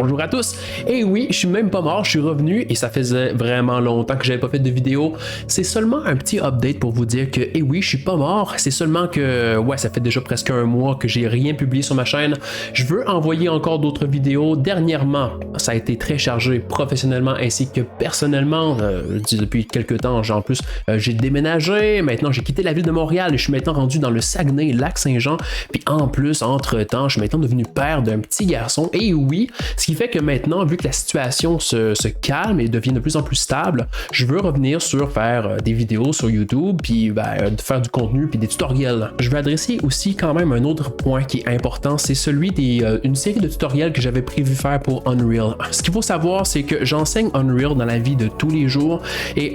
Bonjour à tous! Et oui, je suis même pas mort, je suis revenu et ça faisait vraiment longtemps que j'avais pas fait de vidéo. C'est seulement un petit update pour vous dire que, eh oui, je suis pas mort. C'est seulement que, ouais, ça fait déjà presque un mois que j'ai rien publié sur ma chaîne. Je veux envoyer encore d'autres vidéos. Dernièrement, ça a été très chargé professionnellement ainsi que personnellement. Depuis quelques temps, en plus, j'ai déménagé. Maintenant, j'ai quitté la ville de Montréal et je suis maintenant rendu dans le Saguenay, Lac-Saint-Jean. Puis en plus, entre-temps, je suis maintenant devenu père d'un petit garçon. Et oui, ce qui fait que maintenant, vu que la situation se calme et devient de plus en plus stable, je veux revenir sur faire des vidéos sur YouTube, puis faire du contenu, puis des tutoriels. Je vais adresser aussi quand même un autre point qui est important, c'est celui d'une série de tutoriels que j'avais prévu faire pour Unreal. Ce qu'il faut savoir, c'est que j'enseigne Unreal dans la vie de tous les jours, et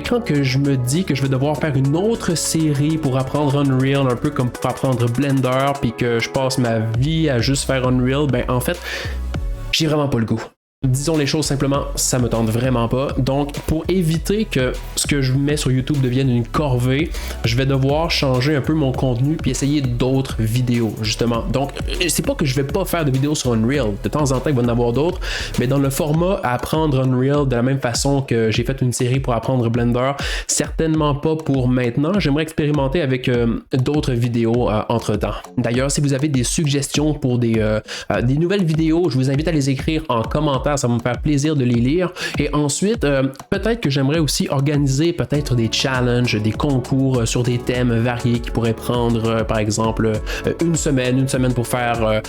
quand que je me dis que je vais devoir faire une autre série pour apprendre Unreal, un peu comme pour apprendre Blender, puis que je passe ma vie à juste faire Unreal, en fait, j'ai vraiment pas le goût. Disons les choses simplement, ça me tente vraiment pas. Donc, pour éviter que ce que je mets sur YouTube devienne une corvée, je vais devoir changer un peu mon contenu puis essayer d'autres vidéos, justement. Donc, c'est pas que je vais pas faire de vidéos sur Unreal. De temps en temps, il va y en avoir d'autres, mais dans le format apprendre Unreal de la même façon que j'ai fait une série pour apprendre Blender, certainement pas pour maintenant. J'aimerais expérimenter avec d'autres vidéos entre-temps. D'ailleurs, si vous avez des suggestions pour des nouvelles vidéos, je vous invite à les écrire en commentaire. Ça va me faire plaisir de les lire. Et ensuite, peut-être que j'aimerais aussi organiser peut-être des challenges, des concours sur des thèmes variés qui pourraient prendre, par exemple, une semaine pour faire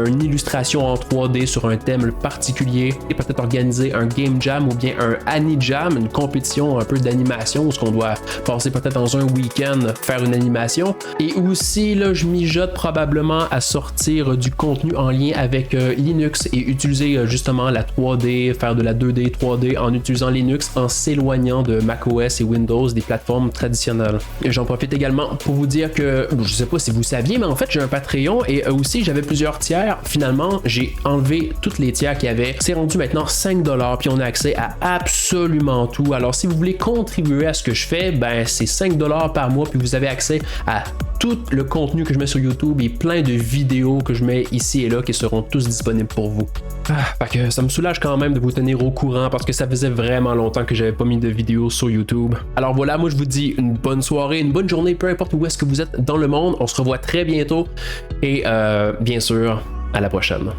une illustration en 3D sur un thème particulier et peut-être organiser un game jam ou bien un Annie Jam, une compétition un peu d'animation où on doit passer peut-être dans un week-end faire une animation. Et aussi, là, je mijote probablement à sortir du contenu en lien avec Linux et utiliser justement la 3D, faire de la 2D, 3D en utilisant Linux, en s'éloignant de macOS et Windows, des plateformes traditionnelles. Et j'en profite également pour vous dire que, je sais pas si vous saviez, mais en fait j'ai un Patreon et aussi j'avais plusieurs tiers. Finalement, j'ai enlevé toutes les tiers qu'il y avait. C'est rendu maintenant 5$, puis on a accès à absolument tout. Alors si vous voulez contribuer à ce que je fais, c'est 5$ par mois, puis vous avez accès à tout le contenu que je mets sur YouTube et plein de vidéos que je mets ici et là qui seront tous disponibles pour vous. Fait que ça me soulage quand même de vous tenir au courant parce que ça faisait vraiment longtemps que j'avais pas mis de vidéos sur YouTube. Alors voilà, moi je vous dis une bonne soirée, une bonne journée, peu importe où est-ce que vous êtes dans le monde. On se revoit très bientôt et bien sûr, à la prochaine.